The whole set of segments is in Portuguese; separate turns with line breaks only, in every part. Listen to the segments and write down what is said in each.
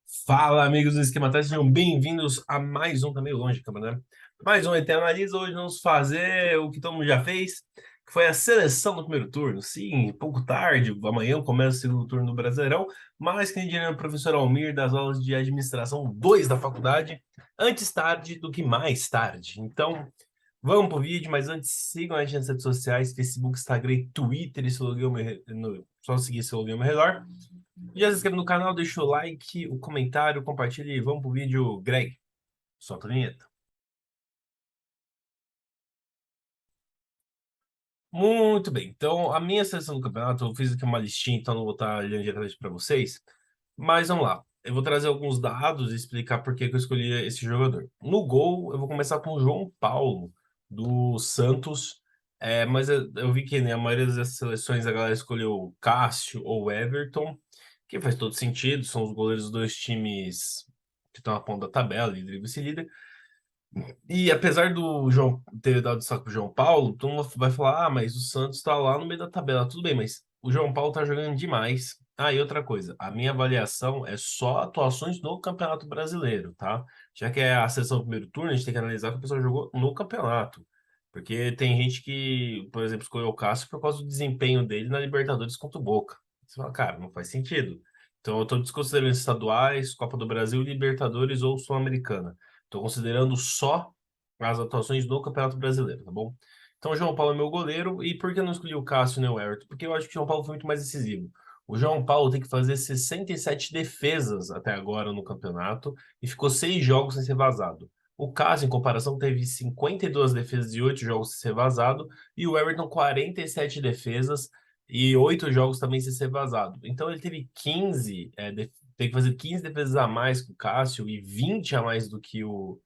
Fala, amigos do Esquema Tático, sejam bem-vindos a mais um, tá meio longe, câmera, né? Mais um ET Analisa. Hoje vamos fazer o que todo mundo já fez, que foi a seleção do primeiro turno. Sim, pouco tarde, amanhã começa o segundo turno do Brasileirão, mas quem diria o professor Almir das aulas de Administração 2 da faculdade, antes tarde do que mais tarde. Então, vamos pro vídeo, mas antes sigam a gente nas redes sociais, Facebook, Instagram e Twitter, esse login só seguir esse login ao meu redor. Já se inscreve no canal, deixa o like, o comentário, compartilha e vamos pro vídeo. Greg, solta a vinheta. Muito bem, então a minha seleção do campeonato, eu fiz aqui uma listinha, então não vou estar olhando diretamente para vocês, mas vamos lá. Eu vou trazer alguns dados e explicar por que que eu escolhi esse jogador. No gol, eu vou começar com o João Paulo, do Santos, mas eu vi que na maioria das seleções a galera escolheu o Cássio ou o Everton, que faz todo sentido, são os goleiros dos dois times que estão na ponta da tabela, líder e vice-líder. E apesar do João ter dado destaque pro João Paulo, todo mundo vai falar: ah, mas o Santos tá lá no meio da tabela. Tudo bem, mas o João Paulo tá jogando demais. Ah, e outra coisa, a minha avaliação é só atuações no Campeonato Brasileiro, tá? Já que é a sessão do primeiro turno, a gente tem que analisar o que a pessoa jogou no campeonato. Porque tem gente que, por exemplo, escolheu o Cássio por causa do desempenho dele na Libertadores contra o Boca. Você fala, cara, não faz sentido. Então eu tô desconsiderando estaduais, Copa do Brasil, Libertadores ou Sul-Americana. Estou considerando só as atuações do Campeonato Brasileiro, tá bom? Então, o João Paulo é meu goleiro. E por que eu não escolhi o Cássio nem o Everton? Porque eu acho que o João Paulo foi muito mais decisivo. O João Paulo tem que fazer 67 defesas até agora no campeonato e ficou 6 jogos sem ser vazado. O Cássio, em comparação, teve 52 defesas e 8 jogos sem ser vazado. E o Everton, 47 defesas e 8 jogos também sem ser vazado. Então, ele teve 15, tem que fazer 15 defesas a mais que o Cássio e 20 a mais do que o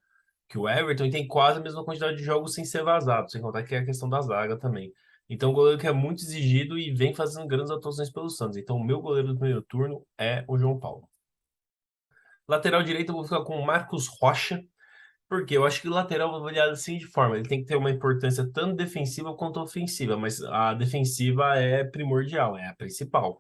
Everton, e tem quase a mesma quantidade de jogos sem ser vazado, sem contar que é a questão da zaga também. Então, o goleiro que é muito exigido e vem fazendo grandes atuações pelo Santos. Então, o meu goleiro do primeiro turno é o João Paulo. Lateral direito, eu vou ficar com o Marcos Rocha, porque eu acho que o lateral é avaliado assim de forma, ele tem que ter uma importância tanto defensiva quanto ofensiva, mas a defensiva é primordial, é a principal.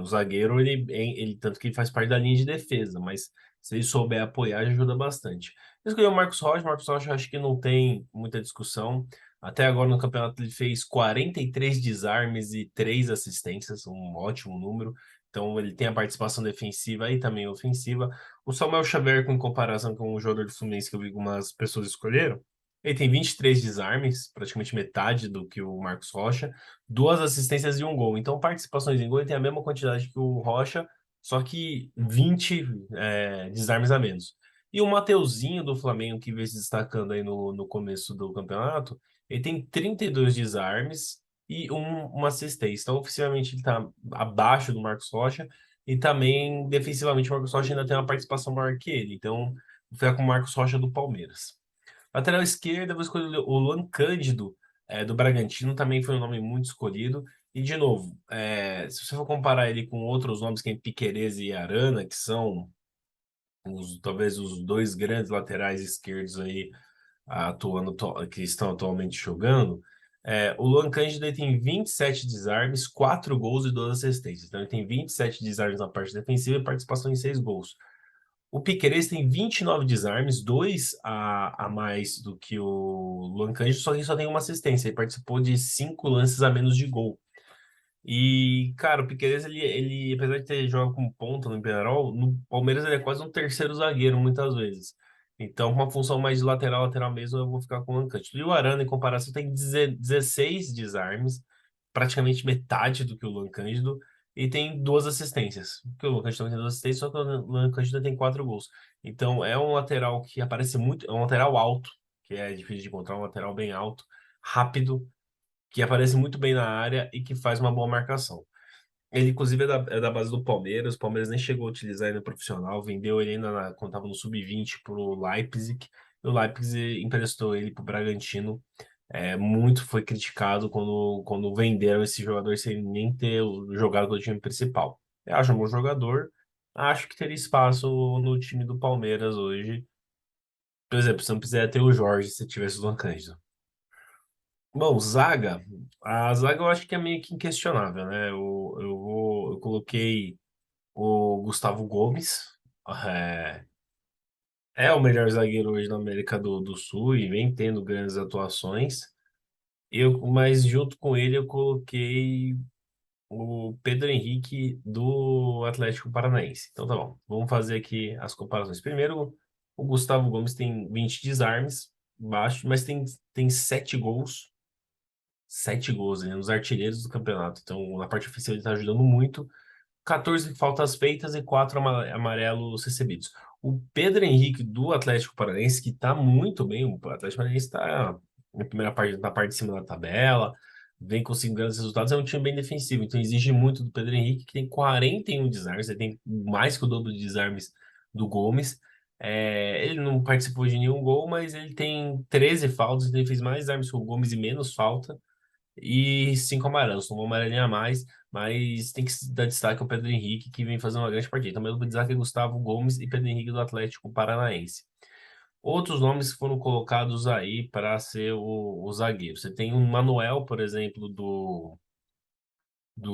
O zagueiro, ele tanto que ele faz parte da linha de defesa, mas se ele souber apoiar, já ajuda bastante. Eu escolhi o Marcos Rocha eu acho que não tem muita discussão. Até agora no campeonato ele fez 43 desarmes e 3 assistências, um ótimo número. Então ele tem a participação defensiva e também ofensiva. O Samuel Xavier, em comparação com o jogador do Fluminense que eu vi algumas pessoas escolheram, ele tem 23 desarmes, praticamente metade do que o Marcos Rocha, 2 assistências e um gol. Então, participações em gol, ele tem a mesma quantidade que o Rocha, só que 20 desarmes a menos. E o Mateuzinho do Flamengo, que veio se destacando aí no começo do campeonato, ele tem 32 desarmes e uma assistência. Então, oficialmente, ele está abaixo do Marcos Rocha, e também, defensivamente, o Marcos Rocha ainda tem uma participação maior que ele. Então, vou ficar com o Marcos Rocha do Palmeiras. Lateral esquerda, eu vou escolher o Luan Cândido, do Bragantino, também foi um nome muito escolhido. E, de novo, se você for comparar ele com outros nomes, que é Piquerez e Arana, que são talvez os dois grandes laterais esquerdos aí que estão atualmente jogando, o Luan Cândido ele tem 27 desarmes, 4 gols e 12 assistências. Então, ele tem 27 desarmes na parte defensiva e participação em 6 gols. O Piquerez tem 29 desarmes, 2 a mais do que o Luan Cândido, só que só tem uma assistência. Ele participou de 5 lances a menos de gol. E, cara, o Piquerez, apesar de ter jogado como ponta no Penharol, no Palmeiras ele é quase um terceiro zagueiro, muitas vezes. Então, com uma função mais de lateral, lateral mesmo, eu vou ficar com o Luan Cândido. E o Arana, em comparação, tem 16 desarmes, praticamente metade do que o Luan Cândido, e tem 2 assistências. Porque o Luan Cândido também tem 2 assistências, só que o Luan Cândido tem 4 gols. Então, é um lateral que aparece muito, é um lateral alto, que é difícil de encontrar, um lateral bem alto, rápido, que aparece muito bem na área e que faz uma boa marcação. Ele, inclusive, é da base do Palmeiras. O Palmeiras nem chegou a utilizar ele no profissional, vendeu ele ainda quando estava no sub-20 para o Leipzig. E o Leipzig emprestou ele para o Bragantino. Muito foi criticado quando venderam esse jogador sem nem ter jogado com o time principal. Eu acho um bom jogador. Acho que teria espaço no time do Palmeiras hoje. Por exemplo, se não quiser ter o Jorge se tivesse o Luan Cândido. Bom, zaga. A zaga eu acho que é meio que inquestionável, né? Eu coloquei o Gustavo Gomes, É, é o melhor zagueiro hoje na América do Sul e vem tendo grandes atuações. Mas junto com ele eu coloquei o Pedro Henrique do Atlético Paranaense. Então tá bom, vamos fazer aqui as comparações. Primeiro, o Gustavo Gomes tem 20 desarmes, baixo, mas tem 7 gols. 7 gols, ele é um dos artilheiros do campeonato. Então, na parte ofensiva, ele está ajudando muito. 14 faltas feitas e 4 amarelos recebidos. O Pedro Henrique do Atlético Paranaense, que está muito bem, o Atlético Paranaense está na primeira parte, na parte de cima da tabela, vem conseguindo grandes resultados, é um time bem defensivo, então exige muito do Pedro Henrique, que tem 41 desarmes, ele tem mais que o dobro de desarmes do Gomes. Ele não participou de nenhum gol, mas ele tem 13 faltas, então ele fez mais desarmes que o Gomes e menos falta e 5 amarelos, tomou uma amarelinha a mais, mas tem que dar destaque ao Pedro Henrique, que vem fazendo uma grande partida. Então, mesmo destaque é Gustavo Gomes e Pedro Henrique do Atlético Paranaense. Outros nomes que foram colocados aí para ser o zagueiro. Você tem o Manuel, por exemplo, do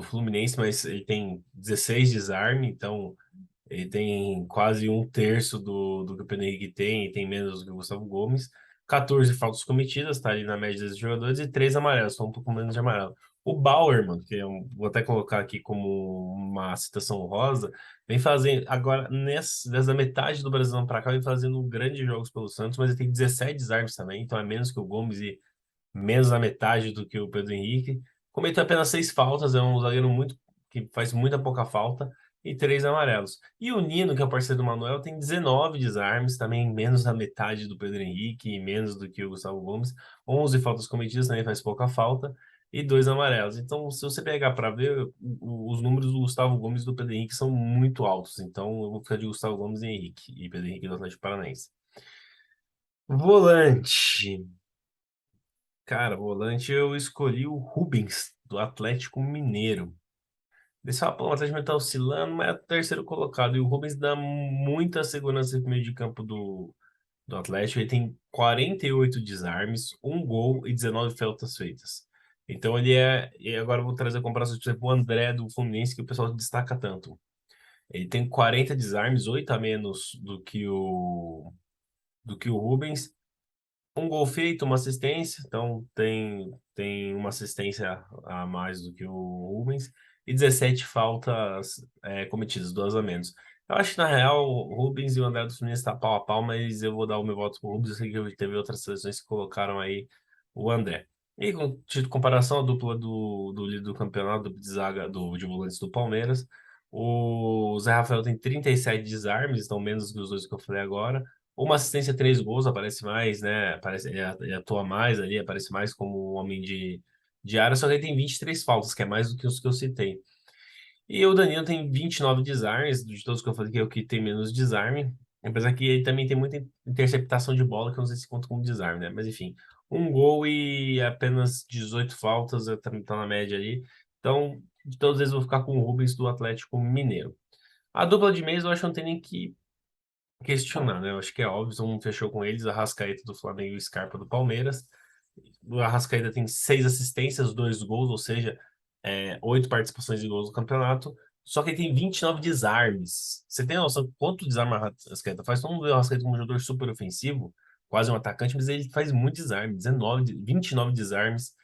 Fluminense, mas ele tem 16 desarme, então ele tem quase um terço do que o Pedro Henrique tem, e tem menos do que o Gustavo Gomes. 14 faltas cometidas, tá ali na média desses jogadores, e 3 amarelos, são um pouco menos de amarelo. O Bauer, mano, que vou até colocar aqui como uma citação rosa, vem fazendo, agora, dessa metade do Brasileirão pra cá, vem fazendo grandes jogos pelo Santos, mas ele tem 17 desarmes também, então é menos que o Gomes e menos da metade do que o Pedro Henrique. Cometeu apenas 6 faltas, é um zagueiro muito que faz muita pouca falta, e 3 amarelos. E o Nino, que é o parceiro do Manuel, tem 19 desarmes, também menos da metade do Pedro Henrique e menos do que o Gustavo Gomes. 11 faltas cometidas, também faz pouca falta, e 2 amarelos. Então, se você pegar para ver, os números do Gustavo Gomes e do Pedro Henrique são muito altos. Então, eu vou ficar de Gustavo Gomes e Henrique, e Pedro Henrique do Atlético Paranaense. Volante. Cara, volante eu escolhi o Rubens, do Atlético Mineiro. Eles falam, pô, o Atlético Mineiro tá oscilando, mas é o terceiro colocado. E o Rubens dá muita segurança no meio de campo do Atlético. Ele tem 48 desarmes, um gol e 19 faltas feitas. Então ele é. E agora eu vou trazer a comparação, por exemplo, o André do Fluminense, que o pessoal destaca tanto. Ele tem 40 desarmes, 8 a menos do que o Rubens. Um gol feito, uma assistência, então tem uma assistência a mais do que o Rubens, e 17 faltas cometidas, 2 a menos. Eu acho que, na real, o Rubens e o André do Fluminense estão pau a pau, mas eu vou dar o meu voto pro Rubens, eu sei que teve outras seleções que colocaram aí o André. E com de comparação, a dupla do líder do campeonato, de zaga, de volantes do Palmeiras, o Zé Rafael tem 37 desarmes, então menos que os dois que eu falei agora. Uma assistência, 3 gols, aparece mais, né? Aparece, ele atua mais ali, aparece mais como um homem de área, só que ele tem 23 faltas, que é mais do que os que eu citei. E o Danilo tem 29 desarmes, de todos que eu falei, que é o que tem menos desarme. Apesar que ele também tem muita interceptação de bola, que eu não sei se conta como desarme, né? Mas enfim, um gol e apenas 18 faltas, também tá na média ali. Então, de todos eles, eu vou ficar com o Rubens do Atlético Mineiro. A dupla de meias eu acho que não tem nem que questionar, né? Eu acho que é óbvio, todo mundo fechou com eles, a Arrascaeta do Flamengo e o Scarpa do Palmeiras. O Arrascaeta tem 6 assistências, 2 gols, ou seja, 8 participações de gols no campeonato. Só que ele tem 29 desarmes. Você tem noção de quanto desarme a Arrascaeta faz? Todo mundo vê o Arrascaeta como um jogador super ofensivo, quase um atacante, mas ele faz muito desarme, 29 desarmes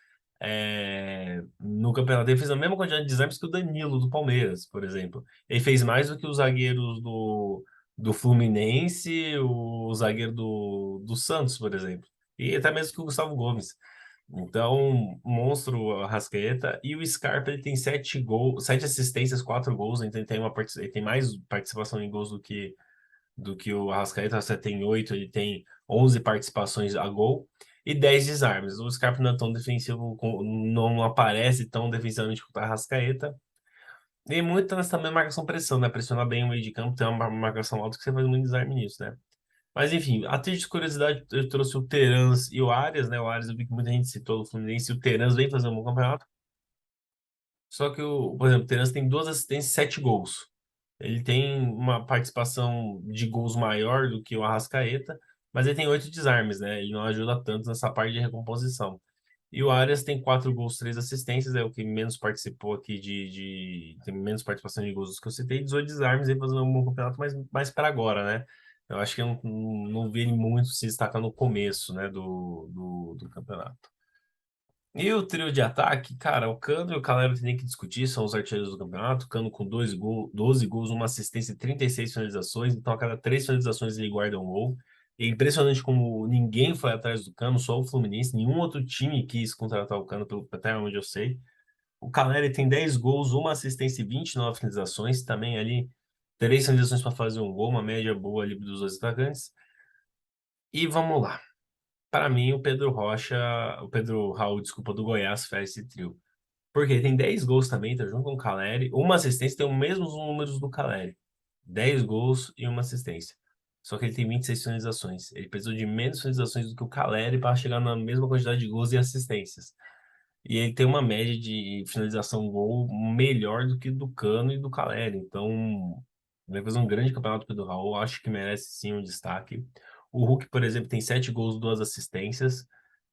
no campeonato. Ele fez a mesma quantidade de desarmes que o Danilo do Palmeiras, por exemplo. Ele fez mais do que os zagueiros do Fluminense, o zagueiro do Santos, por exemplo. E até mesmo que o Gustavo Gomes. Então, monstro Arrascaeta. E o Scarpa, ele tem 7 gols, 7 assistências, 4 gols. Então, ele tem mais participação em gols do que o Arrascaeta. O Arrascaeta tem 8, ele tem 11 participações a gol. E 10 desarmes. O Scarpa não é tão defensivo, não aparece tão defensivamente quanto o Arrascaeta. E muito nessa também marcação-pressão, né? Pressionar bem o meio de campo, tem uma marcação alta que você faz muito desarme nisso, né? Mas enfim, a título de curiosidade, eu trouxe o Terans e o Arias, né? O Arias eu vi que muita gente citou o Fluminense, e o Terans vem fazer um bom campeonato. Só que, por exemplo, o Terans tem 2 assistências e 7 gols. Ele tem uma participação de gols maior do que o Arrascaeta, mas ele tem 8 desarmes, né? Ele não ajuda tanto nessa parte de recomposição. E o Arias tem 4 gols, 3 assistências, é o que menos participou aqui tem menos participação de gols dos que eu citei, 18 desarmes aí fazendo um bom campeonato, mas mais para agora, né? Eu acho que eu não vi ele muito se destacar no começo, né, do campeonato. E o trio de ataque, cara, o Cano e o Calero tem que discutir, são os artilheiros do campeonato. O Cano com 12 gols, uma assistência e 36 finalizações. Então, a cada 3 finalizações ele guarda um gol. É impressionante como ninguém foi atrás do Cano, só o Fluminense. Nenhum outro time quis contratar o Cano, até onde eu sei. O Caleri tem 10 gols, uma assistência e 29 finalizações. Também ali, 3 finalizações para fazer um gol, uma média boa ali dos dois atacantes. E vamos lá. Para mim, o Pedro Raul, desculpa, do Goiás faz esse trio. Porque ele tem 10 gols também, tá junto com o Caleri. Uma assistência, tem os mesmos números do Caleri. 10 gols e uma assistência. Só que ele tem 26 finalizações. Ele precisou de menos finalizações do que o Caleri para chegar na mesma quantidade de gols e assistências. E ele tem uma média de finalização gol melhor do que do Cano e do Caleri. Então, vai fazer um grande campeonato Pedro Raul. Acho que merece sim um destaque. O Hulk, por exemplo, tem 7 gols, 2 assistências.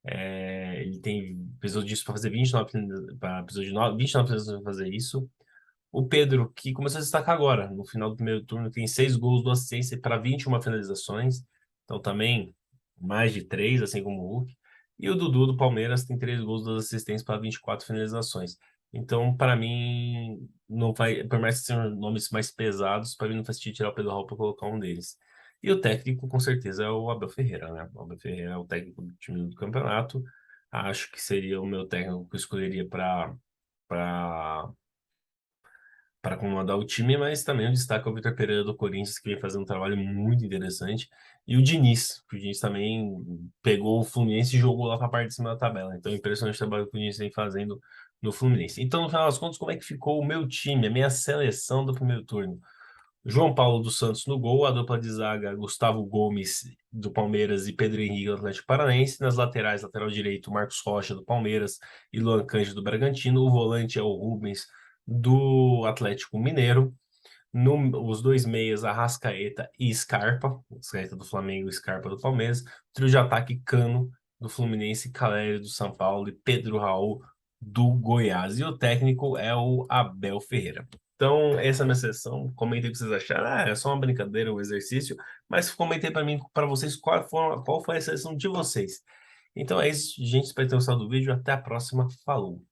Ele precisou disso para fazer 29, precisou de 29 finalizações para fazer isso. O Pedro, que começou a destacar agora, no final do primeiro turno, tem 6 gols, 2 assistências para 21 finalizações. Então também mais de 3, assim como o Hulk. E o Dudu do Palmeiras tem 3 gols, 2 assistências para 24 finalizações. Então, para mim, não vai, por mais que sejam nomes mais pesados, para mim não faz sentido tirar o Pedro Raul para colocar um deles. E o técnico, com certeza, é o Abel Ferreira, né? O Abel Ferreira é o técnico do time do campeonato. Acho que seria o meu técnico que eu escolheria para para comandar o time, mas também o destaque é o Vitor Pereira do Corinthians, que vem fazendo um trabalho muito interessante. E o Diniz, que o Diniz também pegou o Fluminense e jogou lá para a parte de cima da tabela. Então, impressionante o trabalho que o Diniz vem fazendo no Fluminense. Então, no final das contas, como é que ficou o meu time, a minha seleção do primeiro turno? João Paulo dos Santos no gol, a dupla de zaga Gustavo Gomes do Palmeiras e Pedro Henrique do Atlético Paranaense. Nas laterais, lateral direito, Marcos Rocha do Palmeiras e Luan Cândido do Bragantino. O volante é o Rubens do Atlético Mineiro. Os dois meias, Arrascaeta e Scarpa, Scarpa do Flamengo e Scarpa do Palmeiras. Trio de ataque Cano do Fluminense, Caleri do São Paulo e Pedro Raul do Goiás. E o técnico é o Abel Ferreira. Então, essa é a minha sessão. Comentei o que vocês acharam. É só uma brincadeira, um exercício. Mas comentei para mim, para vocês, qual foi a sessão de vocês. Então é isso, gente. Espero ter gostado do vídeo. Até a próxima. Falou!